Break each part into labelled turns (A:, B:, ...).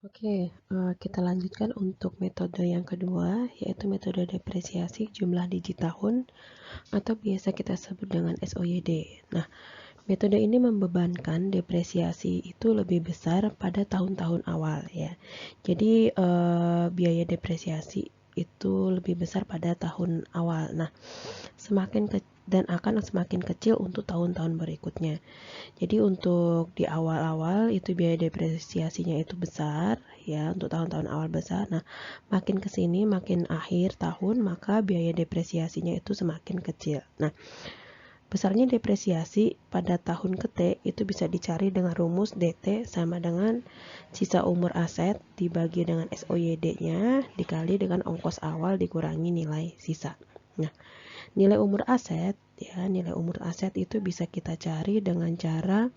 A: Oke, kita lanjutkan untuk metode yang kedua, yaitu metode depresiasi jumlah digit tahun atau biasa kita sebut dengan SOYD. Nah, metode ini membebankan depresiasi itu lebih besar pada tahun-tahun awal ya. Jadi, biaya depresiasi itu lebih besar pada tahun awal. Nah, dan akan semakin kecil untuk tahun-tahun berikutnya. Jadi untuk di awal-awal itu biaya depresiasinya itu besar ya, untuk tahun-tahun awal besar. Nah, makin ke sini makin akhir tahun maka biaya depresiasinya itu semakin kecil. Nah, besarnya depresiasi pada tahun ke T itu bisa dicari dengan rumus DT sama dengan sisa umur aset dibagi dengan SOYD-nya dikali dengan ongkos awal dikurangi nilai sisa. Nah, nilai umur aset itu bisa kita cari dengan cara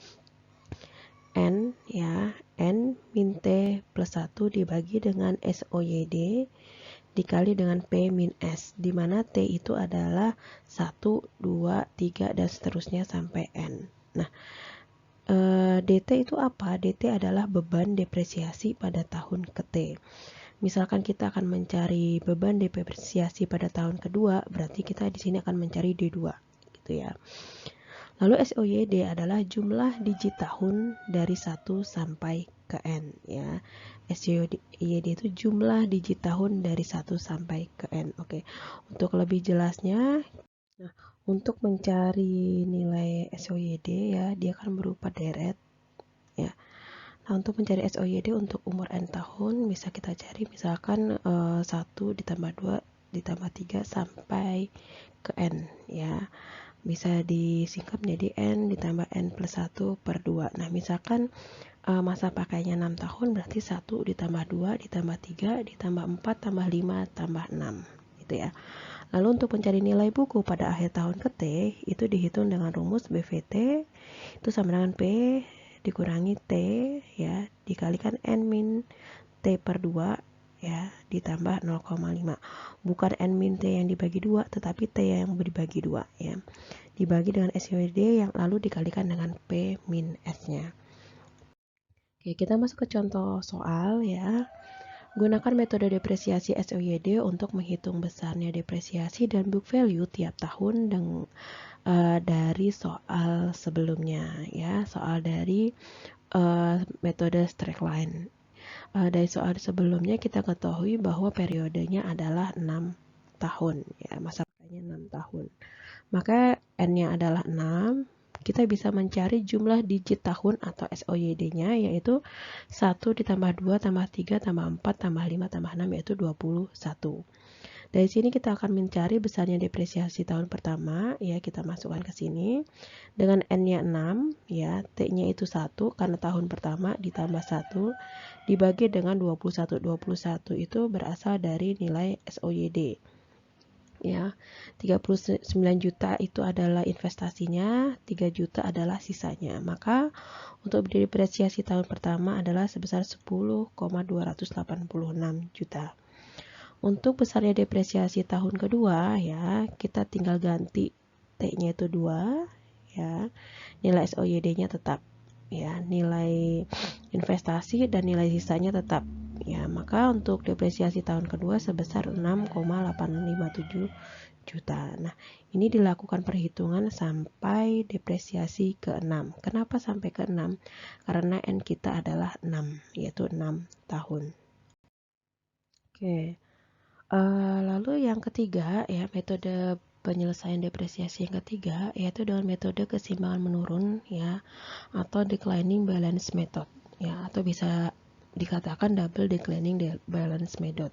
A: N ya, N min T plus 1 dibagi dengan SOYD dikali dengan P min S, di mana T itu adalah 1, 2, 3, dan seterusnya sampai N. Nah, DT itu apa? DT adalah beban depresiasi pada tahun ke T. Misalkan kita akan mencari beban depresiasi pada tahun kedua, berarti kita di sini akan mencari D2, gitu ya. Lalu SOYD adalah jumlah digit tahun dari 1 sampai ke N ya. SOYD itu jumlah digit tahun dari 1 sampai ke N. Oke. Untuk lebih jelasnya, nah, untuk mencari nilai SOYD ya, dia akan berupa deret ya. Nah, untuk mencari SOYD untuk umur N tahun bisa kita cari misalkan 1 ditambah 2 ditambah 3 sampai ke N ya. Bisa disingkat menjadi N ditambah N plus 1 per 2. Nah, misalkan masa pakainya 6 tahun, berarti 1 ditambah 2 ditambah 3 ditambah 4 tambah 5 tambah 6. Gitu ya. Lalu untuk mencari nilai buku pada akhir tahun ke T, itu dihitung dengan rumus BVT, itu sama dengan P dikurangi T, ya, dikalikan N min T per 2, ya, ditambah 0,5. Bukan N min T yang dibagi 2, tetapi T yang dibagi 2, ya. Dibagi dengan SOYD yang lalu dikalikan dengan P min S-nya. Oke, kita masuk ke contoh soal ya. Gunakan metode depresiasi SOYD untuk menghitung besarnya depresiasi dan book value tiap tahun dari soal sebelumnya ya, soal dari metode straight line. Dari soal sebelumnya kita ketahui bahwa periodenya adalah 6 tahun ya, masa pakainya 6 tahun. Maka N-nya adalah 6, kita bisa mencari jumlah digit tahun atau SOYD-nya yaitu 1 ditambah 2 tambah 3 tambah 4 tambah 5 tambah 6 yaitu 21. Dari sini kita akan mencari besarnya depresiasi tahun pertama ya, kita masukkan ke sini dengan N-nya 6 ya, T-nya itu 1 karena tahun pertama ditambah 1 dibagi dengan 21. 21 itu berasal dari nilai SOYD. Ya, 39 juta itu adalah investasinya, 3 juta adalah sisanya. Maka untuk depresiasi tahun pertama adalah sebesar 10,286 juta. Untuk besarnya depresiasi tahun kedua ya, kita tinggal ganti T-nya itu 2 ya. Nilai SOYD-nya tetap ya, nilai investasi dan nilai sisanya tetap. Ya, maka untuk depresiasi tahun kedua sebesar 6,857 juta. Nah, ini dilakukan perhitungan sampai depresiasi ke-6. Kenapa sampai ke-6? Karena N kita adalah 6, yaitu 6 tahun. Oke. Lalu yang ketiga ya, metode penyelesaian depresiasi yang ketiga yaitu dengan metode keseimbangan menurun ya, atau declining balance method ya, atau bisa dikatakan double declining balance method.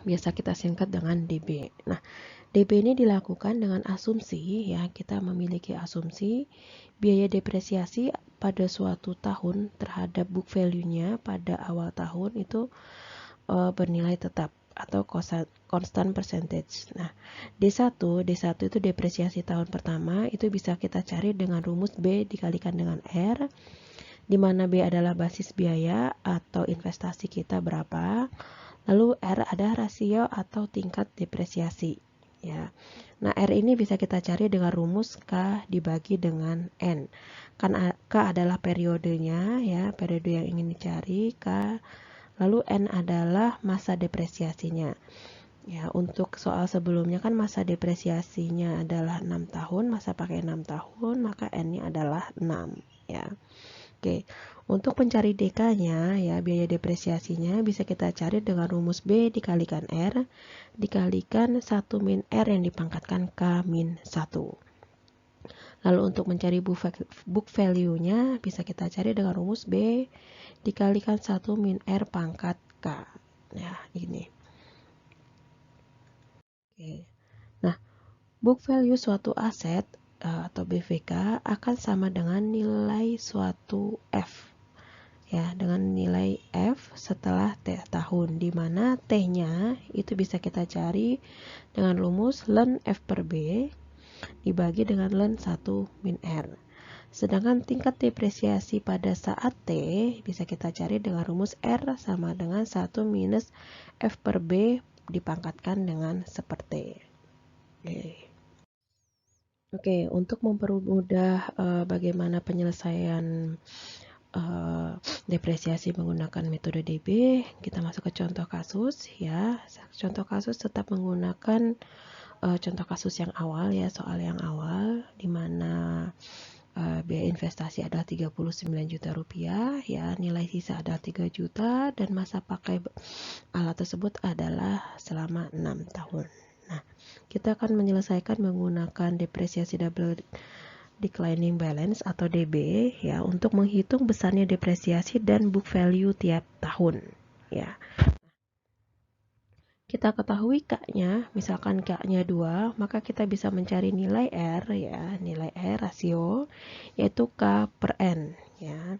A: Biasa kita singkat dengan DB. Nah, DB ini dilakukan dengan asumsi ya, kita memiliki asumsi biaya depresiasi pada suatu tahun terhadap book value-nya pada awal tahun itu bernilai tetap atau constant percentage. Nah, D1 itu depresiasi tahun pertama, itu bisa kita cari dengan rumus B dikalikan dengan R, di mana B adalah basis biaya atau investasi kita berapa, lalu R ada rasio atau tingkat depresiasi. ya. Nah, R ini bisa kita cari dengan rumus K dibagi dengan N. Kan K adalah periodenya, ya, periode yang ingin dicari, K. Lalu N adalah masa depresiasinya. Ya, untuk soal sebelumnya kan masa depresiasinya adalah 6 tahun, masa pakai 6 tahun, maka N-nya adalah 6, ya. Oke, untuk mencari DK-nya, ya, biaya depresiasinya bisa kita cari dengan rumus B dikalikan R, dikalikan 1 min R yang dipangkatkan K min 1. Lalu untuk mencari book value-nya bisa kita cari dengan rumus B dikalikan 1 min R pangkat K. Ya, ini. Oke. Nah, book value suatu aset atau BVK akan sama dengan nilai suatu F. Ya, dengan nilai F setelah T tahun, di mana T-nya itu bisa kita cari dengan rumus ln F per B dibagi dengan ln 1 min R. Sedangkan tingkat depresiasi pada saat T bisa kita cari dengan rumus R sama dengan 1 minus F per B dipangkatkan dengan seperti. Oke, untuk mempermudah bagaimana penyelesaian depresiasi menggunakan metode DB, kita masuk ke contoh kasus, ya. Contoh kasus tetap menggunakan contoh kasus yang awal, ya, soal yang awal, di mana biaya investasi adalah 39 juta rupiah, ya, nilai sisa adalah 3 juta, dan masa pakai alat tersebut adalah selama 6 tahun. Nah, kita akan menyelesaikan menggunakan depresiasi double declining balance atau DB, ya, untuk menghitung besarnya depresiasi dan book value tiap tahun, ya. Kita ketahui K-nya, misalkan K-nya 2, maka kita bisa mencari nilai R, ya, nilai R rasio, yaitu K per N, ya.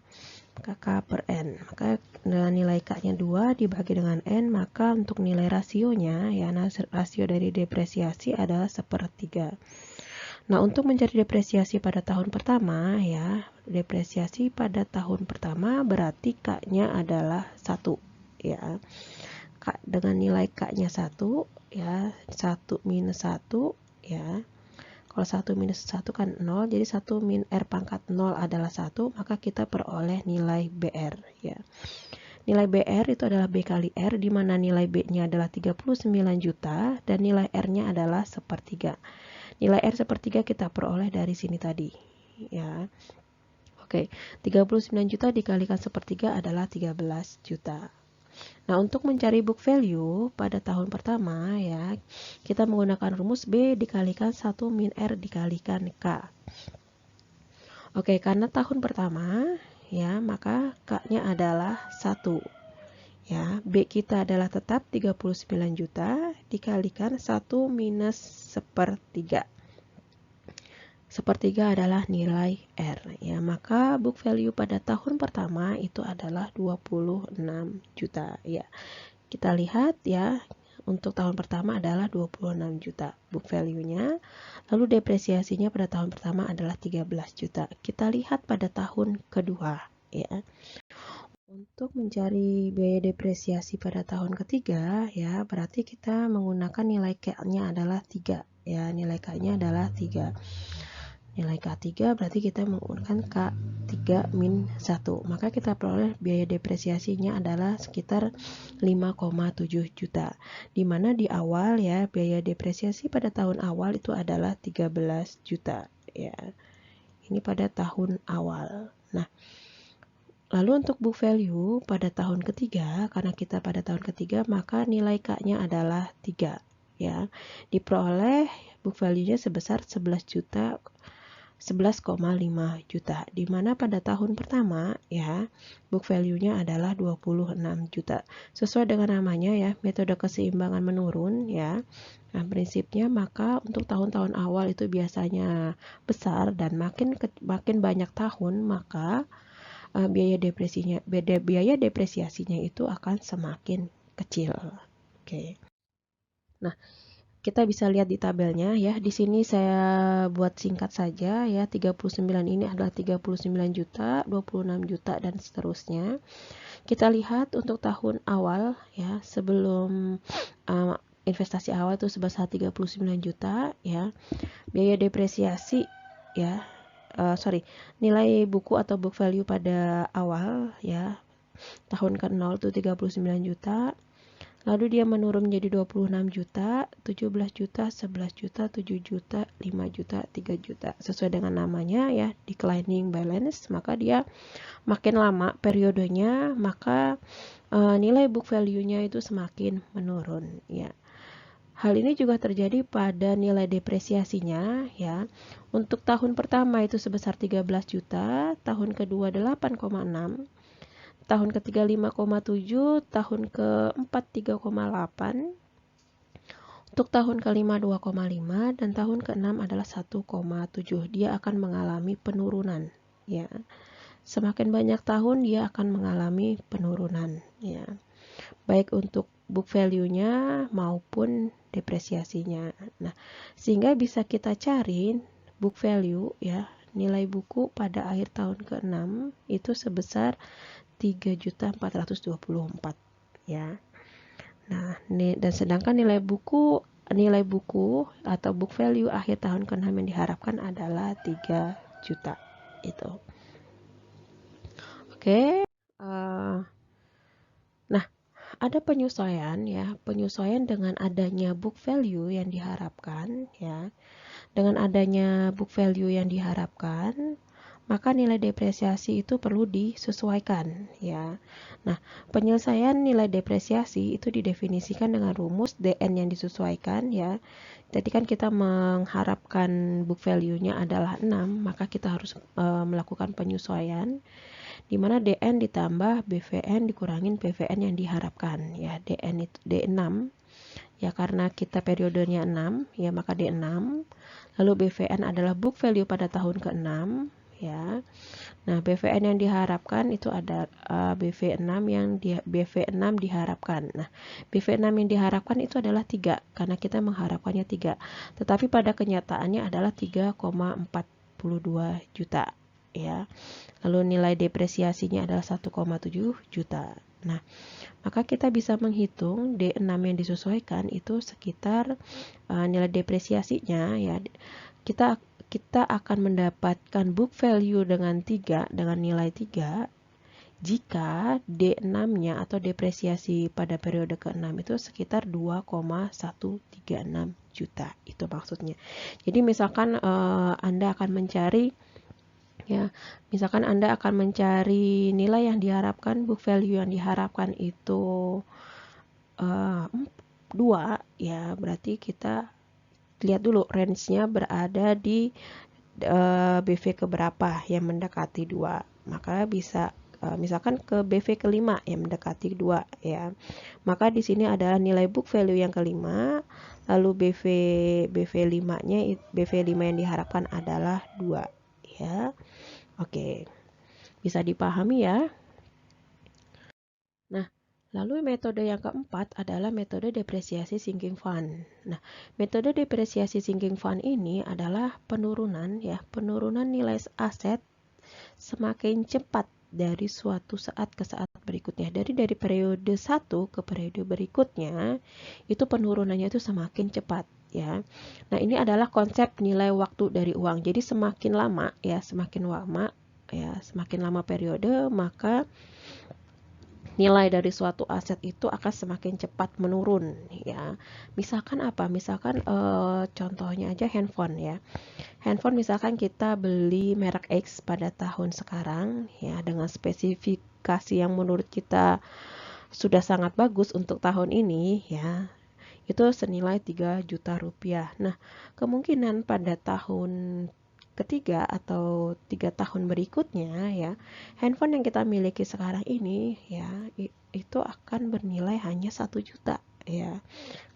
A: K per N. Maka nilai K-nya 2 dibagi dengan N, maka untuk nilai rasionya, ya, rasio dari depresiasi adalah 1/3. Nah, untuk mencari depresiasi pada tahun pertama, ya, depresiasi pada tahun pertama berarti K-nya adalah 1, ya. K dengan nilai K-nya 1, ya, 1 minus 1, ya. Kalau 1 minus 1 kan 0, jadi 1 min R pangkat 0 adalah 1, maka kita peroleh nilai BR, ya. Nilai BR itu adalah B kali R, di mana nilai B-nya adalah 39 juta, dan nilai R-nya adalah 1/3. Nilai R 1/3 kita peroleh dari sini tadi, ya. Oke, 39 juta dikalikan 1/3 adalah 13 juta. Nah, untuk mencari book value pada tahun pertama, ya, kita menggunakan rumus B dikalikan 1 min R dikalikan K. Oke, karena tahun pertama, ya, maka K-nya adalah 1. Ya, B kita adalah tetap 39 juta dikalikan 1 minus 1/3. 1/3 adalah nilai R, ya, maka book value pada tahun pertama itu adalah 26 juta, ya. Kita lihat, ya, untuk tahun pertama adalah 26 juta book value-nya, lalu depresiasinya pada tahun pertama adalah 13 juta. Kita lihat pada tahun kedua, ya. Untuk mencari biaya depresiasi pada tahun ketiga, ya, berarti kita menggunakan nilai K-nya adalah 3, ya, nilai K-nya adalah 3. Nilai K3 berarti kita menggunakan K3 min 1. Maka kita peroleh biaya depresiasinya adalah sekitar 5,7 juta. Dimana di awal, ya, biaya depresiasi pada tahun awal itu adalah 13 juta. Ya. Ini pada tahun awal. Nah, lalu untuk book value pada tahun ketiga, karena kita pada tahun ketiga, maka nilai K-nya adalah 3. Ya. Diperoleh book value-nya sebesar 11,5 juta, di mana pada tahun pertama, ya, book value-nya adalah 26 juta. Sesuai dengan namanya, ya, metode keseimbangan menurun, ya. Nah, prinsipnya maka untuk tahun-tahun awal itu biasanya besar, dan makin banyak tahun, maka biaya depresiasinya itu akan semakin kecil. Oke. Nah, kita bisa lihat di tabelnya, ya. Di sini saya buat singkat saja, ya. 39 ini adalah 39 juta, 26 juta, dan seterusnya. Kita lihat untuk tahun awal, ya, sebelum investasi awal itu sebesar 39 juta ya. Biaya depresiasi ya, nilai buku atau book value pada awal ya, tahun ke-0 itu 39 juta. Lalu dia menurun menjadi 26 juta, 17 juta, 11 juta, 7 juta, 5 juta, 3 juta. Sesuai dengan namanya ya, declining balance, maka dia makin lama periodenya, maka nilai book value-nya itu semakin menurun ya. Hal ini juga terjadi pada nilai depresiasinya ya. Untuk tahun pertama itu sebesar 13 juta, tahun kedua 8,6, tahun ketiga 5,7, tahun keempat 3,8, untuk tahun kelima 2,5, dan tahun keenam adalah 1,7. Dia akan mengalami penurunan ya. Semakin banyak tahun dia akan mengalami penurunan ya. Baik untuk book value-nya maupun depresiasinya. Nah, sehingga bisa kita cari book value ya, nilai buku pada akhir tahun ke-6 itu sebesar 3.424 ya. Nah, dan sedangkan nilai buku atau book value akhir tahun ke-6 yang diharapkan adalah 3 juta itu. Oke. Nah, ada penyesuaian ya, penyesuaian dengan adanya book value yang diharapkan ya. Dengan adanya book value yang diharapkan, maka nilai depresiasi itu perlu disesuaikan ya. Nah, penyelesaian nilai depresiasi itu didefinisikan dengan rumus DN yang disesuaikan ya. Jadi kan kita mengharapkan book value-nya adalah 6, maka kita harus melakukan penyesuaian di mana DN ditambah BVN dikurangin PVN yang diharapkan ya. DN itu D6 ya, karena kita periodenya 6 ya, maka D6. Lalu BVN adalah book value pada tahun ke-6 ya. Nah, BVN yang diharapkan itu ada BV6 diharapkan. Nah, BV6 yang diharapkan itu adalah 3 karena kita mengharapkannya 3. Tetapi pada kenyataannya adalah 3,42 juta ya. Lalu nilai depresiasinya adalah 1,7 juta. Nah, maka kita bisa menghitung D6 yang disesuaikan itu sekitar nilai depresiasinya ya. Kita akan mendapatkan book value dengan nilai 3 jika D6-nya atau depresiasi pada periode ke-6 itu sekitar 2,136 juta. Itu maksudnya. Jadi misalkan Anda akan mencari ya, misalkan Anda akan mencari nilai yang diharapkan, book value yang diharapkan itu 2 ya, berarti kita lihat dulu range-nya berada di BV keberapa yang mendekati 2. Maka bisa misalkan ke BV kelima yang mendekati 2 ya. Maka di sini adalah nilai book value yang kelima, lalu BV5 yang diharapkan adalah 2 ya. Oke. Bisa dipahami ya. Nah, lalu metode yang keempat adalah metode depresiasi sinking fund. Nah, metode depresiasi sinking fund ini adalah penurunan nilai aset semakin cepat dari suatu saat ke saat berikutnya. Dari periode 1 ke periode berikutnya, itu penurunannya itu semakin cepat ya. Nah, ini adalah konsep nilai waktu dari uang. Jadi semakin lama periode, maka nilai dari suatu aset itu akan semakin cepat menurun ya. Misalkan apa? Misalkan contohnya aja handphone ya. Handphone misalkan kita beli merek X pada tahun sekarang ya, dengan spesifikasi yang menurut kita sudah sangat bagus untuk tahun ini ya. Itu senilai 3 juta rupiah. Nah, kemungkinan pada tahun ketiga atau 3 tahun berikutnya ya, handphone yang kita miliki sekarang ini ya, itu akan bernilai hanya 1 juta ya.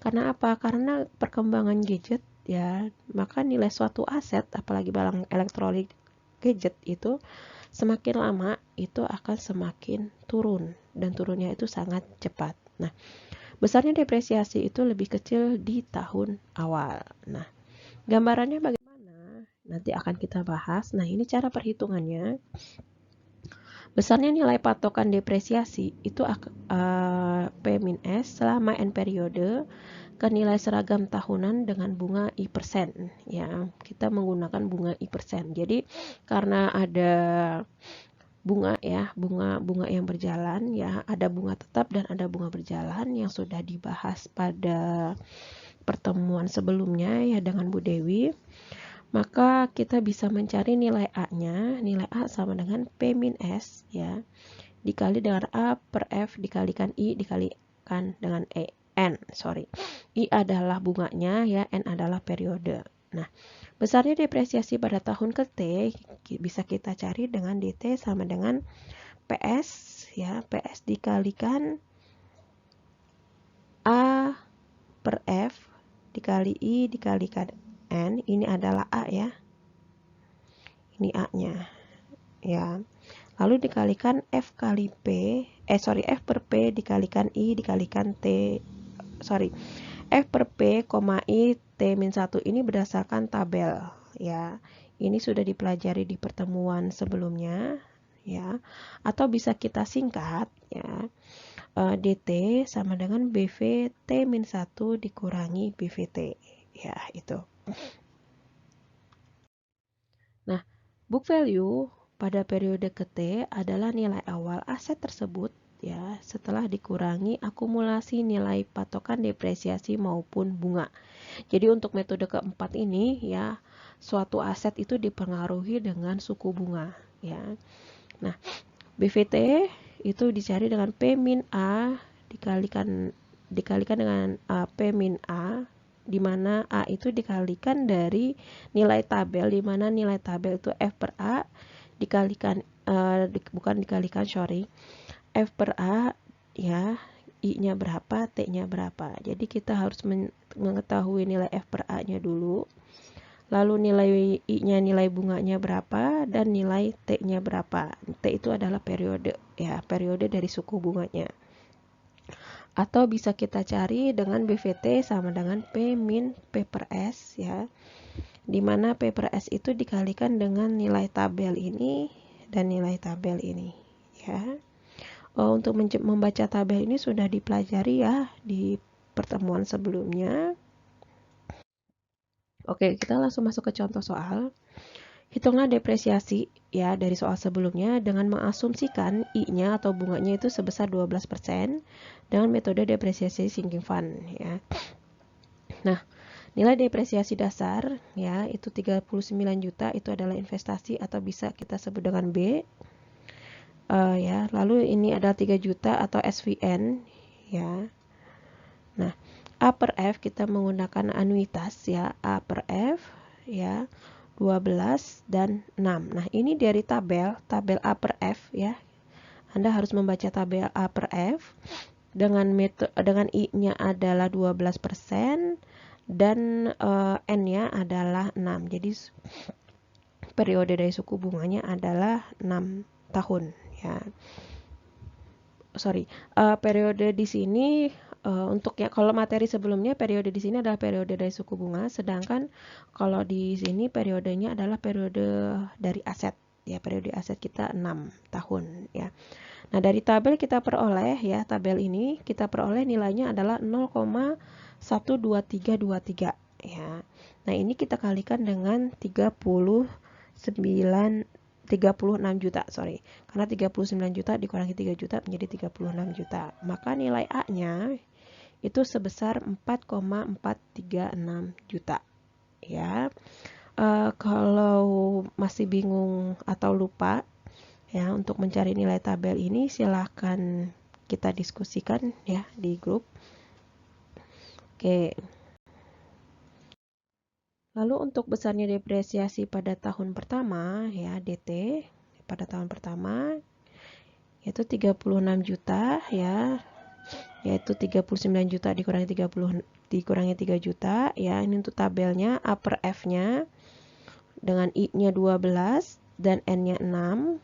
A: Karena apa? Karena perkembangan gadget ya, maka nilai suatu aset, apalagi barang elektronik gadget itu semakin lama itu akan semakin turun, dan turunnya itu sangat cepat. Nah, besarnya depresiasi itu lebih kecil di tahun awal. Nah, gambarannya bagaimana? Nanti akan kita bahas. Nah, ini cara perhitungannya. Besarnya nilai patokan depresiasi itu P-S selama N periode ke nilai seragam tahunan dengan bunga I persen. Ya, kita menggunakan bunga I persen. Jadi karena ada bunga ya, bunga yang berjalan ya, ada bunga tetap dan ada bunga berjalan yang sudah dibahas pada pertemuan sebelumnya ya dengan Bu Dewi, maka kita bisa mencari nilai A-nya. Nilai A sama dengan P min S ya, dikali dengan A per F dikalikan I dikalikan dengan N. I adalah bunganya ya, N adalah periode. Nah, besarnya depresiasi pada tahun ke T bisa kita cari dengan DT sama dengan PS ya, PS dikalikan A per F dikali I dikalikan N. Ini adalah A ya, ini A-nya ya. Lalu dikalikan F kali P, F per P dikalikan I dikalikan T, F per P, I, T-1 ini berdasarkan tabel ya. Ini sudah dipelajari di pertemuan sebelumnya ya. Atau bisa kita singkat ya. DT sama dengan BV T-1 dikurangi BVT ya, itu. Nah, book value pada periode ke T adalah nilai awal aset tersebut ya setelah dikurangi akumulasi nilai patokan depresiasi maupun bunga. Jadi untuk metode keempat ini ya, suatu aset itu dipengaruhi dengan suku bunga ya. Nah, BVT itu dicari dengan P min A dikalikan dengan P min A, di mana A itu dikalikan dari nilai tabel, di mana nilai tabel itu F per A dikalikan F per A ya, I-nya berapa, T-nya berapa. Jadi kita harus mengetahui nilai F per A-nya dulu, lalu nilai I-nya, nilai bunganya berapa, dan nilai T-nya berapa. T itu adalah periode ya, periode dari suku bunganya. Atau bisa kita cari dengan BVT sama dengan P min P per S ya, dimana P per S itu dikalikan dengan nilai tabel ini dan nilai tabel ini ya. Untuk membaca tabel ini sudah dipelajari ya di pertemuan sebelumnya. Oke, kita langsung masuk ke contoh soal. Hitunglah depresiasi ya dari soal sebelumnya dengan mengasumsikan I-nya atau bunganya itu sebesar 12% dengan metode depresiasi sinking fund ya. Nah, nilai depresiasi dasar ya itu 39 juta, itu adalah investasi atau bisa kita sebut dengan B. Ya, lalu ini adalah 3 juta atau SVN ya. Nah, A per F kita menggunakan anuitas ya, A per F ya, 12 dan 6. Nah, ini dari tabel A per F ya. Anda harus membaca tabel A per F dengan I-nya adalah 12% dan N-nya adalah 6. Jadi periode dari suku bunganya adalah 6 tahun ya. Periode di sini untuk ya, kalau materi sebelumnya periode di sini adalah periode dari suku bunga, sedangkan kalau di sini periodenya adalah periode dari aset ya, periode aset kita 6 tahun ya. Nah, dari tabel kita peroleh ya, tabel ini kita peroleh nilainya adalah 0,12323 ya. Nah, ini kita kalikan dengan 36 juta, karena 39 juta dikurangi 3 juta menjadi 36 juta. Maka nilai A-nya itu sebesar 4,436 juta ya. Kalau masih bingung atau lupa ya untuk mencari nilai tabel ini, silahkan kita diskusikan ya di grup. Oke. Lalu untuk besarnya depresiasi pada tahun pertama ya, DT pada tahun pertama yaitu 36 juta ya, yaitu 39 juta dikurangi 3 juta ya. Ini untuk tabelnya A per F-nya dengan I-nya 12 dan N-nya 6.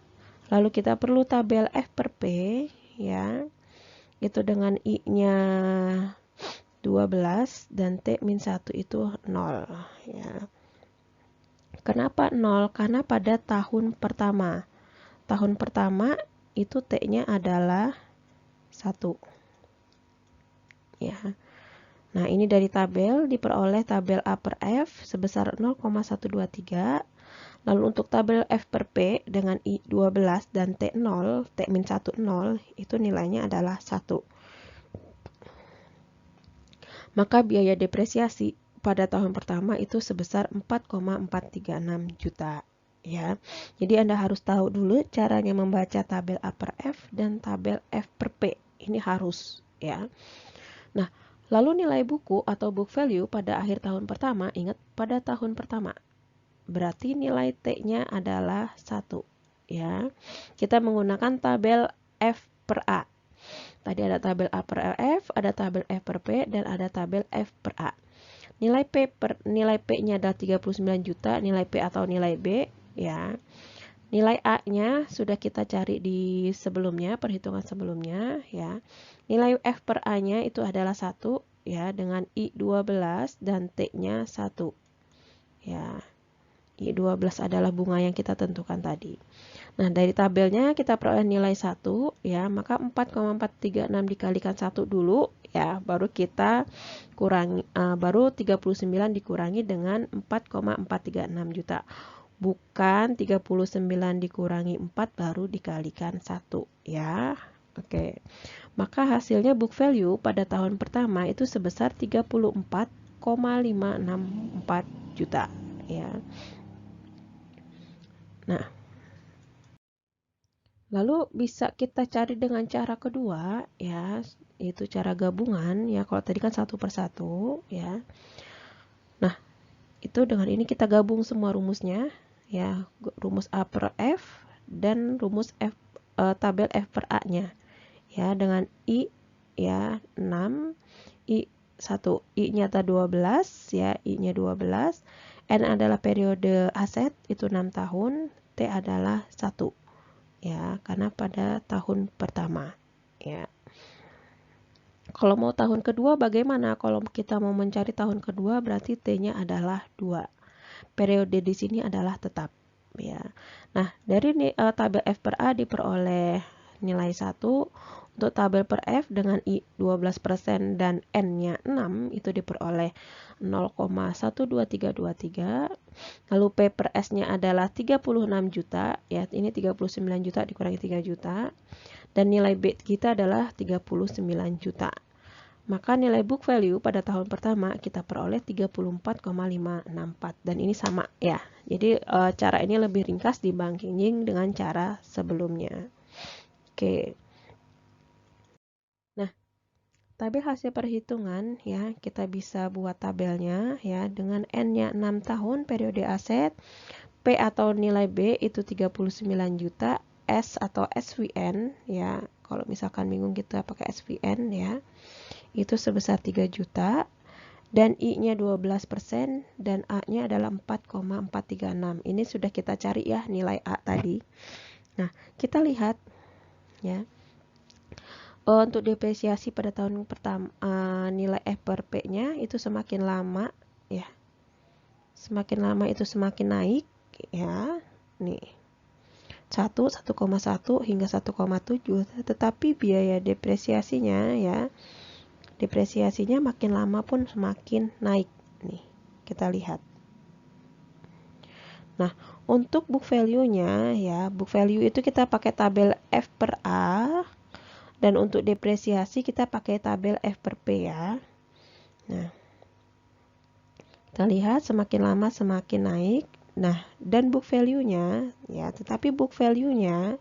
A: Lalu kita perlu tabel F per P ya, itu dengan I-nya 12 dan T-1 itu 0 ya. Kenapa 0? Karena pada tahun pertama itu T-nya adalah 1 ya. Nah, ini dari tabel diperoleh tabel A per F sebesar 0,123. Lalu untuk tabel F per P dengan I 12 dan T0, T-1 0, itu nilainya adalah 1. Maka biaya depresiasi pada tahun pertama itu sebesar 4,436 juta. Ya, jadi Anda harus tahu dulu caranya membaca tabel A per F dan tabel F per P. Ini harus, ya. Nah, lalu nilai buku atau book value pada akhir tahun pertama, ingat pada tahun pertama. Berarti nilai T-nya adalah 1. Ya, kita menggunakan tabel F per A. Tadi ada tabel A per F, ada tabel F per P, dan ada tabel F per A. Nilai P-nya adalah 39 juta, nilai P atau nilai B, ya. Nilai A-nya sudah kita cari di sebelumnya, perhitungan sebelumnya, ya. Nilai F per A-nya itu adalah 1, ya, dengan I 12 dan T-nya 1. Ya. I12 adalah bunga yang kita tentukan tadi. Nah, dari tabelnya kita peroleh nilai 1, ya, maka 4,436 dikalikan 1 dulu, ya, baru kita kurangi, baru 39 dikurangi dengan 4,436 juta. Bukan 39 dikurangi 4 baru dikalikan 1, ya. Oke. Maka hasilnya book value pada tahun pertama itu sebesar 34,564 juta, ya. Nah, lalu bisa kita cari dengan cara kedua, ya, yaitu cara gabungan, ya. Kalau tadi kan 1 per 1, ya. Nah, itu dengan ini kita gabung semua rumusnya, ya, rumus A per F dan rumus tabel F per A-nya, ya, dengan I, ya, 6, I 1, I-nya 12, ya, I-nya 12, N adalah periode aset, itu 6 tahun, T adalah 1, ya, karena pada tahun pertama, ya. Kalau mau tahun kedua bagaimana? Kalau kita mau mencari tahun kedua berarti T-nya adalah 2. Periode di sini adalah tetap, ya. Nah, dari tabel F per A diperoleh nilai 1. Untuk tabel per F dengan I 12% dan N-nya 6 itu diperoleh 0,12323. Lalu P per S-nya adalah 36 juta, ya, ini 39 juta dikurangi 3 juta. Dan nilai B kita adalah 39 juta. Maka nilai book value pada tahun pertama kita peroleh 34,564 dan ini sama, ya. Jadi cara ini lebih ringkas dibanding dengan cara sebelumnya. Oke. Nah, tabel hasil perhitungan, ya, kita bisa buat tabelnya, ya, dengan N-nya 6 tahun periode aset, P atau nilai B itu 39 juta, S atau SVN, ya, kalau misalkan bingung kita pakai SVN, ya, itu sebesar 3 juta, dan I-nya 12% dan A-nya adalah 4,436. Ini sudah kita cari, ya, nilai A tadi. Nah, kita lihat, ya, untuk depresiasi pada tahun pertama, nilai F per P-nya itu semakin lama, ya, semakin lama itu semakin naik, ya, nih, 1,1 hingga 1,7, tetapi biaya depresiasinya, ya, depresiasinya makin lama pun semakin naik, nih, kita lihat. Nah, untuk book value-nya, ya, book value itu kita pakai tabel F per A. Dan untuk depresiasi kita pakai tabel F per P, ya. Nah, kita lihat semakin lama semakin naik. Nah, dan book value-nya, ya, tetapi book value-nya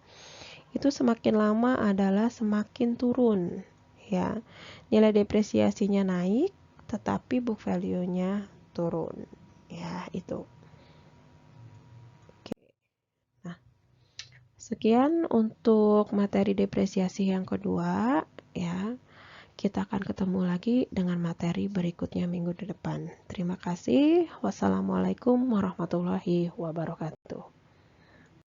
A: itu semakin lama adalah semakin turun, ya. Nilai depresiasinya naik, tetapi book value-nya turun, ya, itu. Oke. Nah, sekian untuk materi depresiasi yang kedua, ya. Kita akan ketemu lagi dengan materi berikutnya minggu depan. Terima kasih. Wassalamualaikum warahmatullahi wabarakatuh.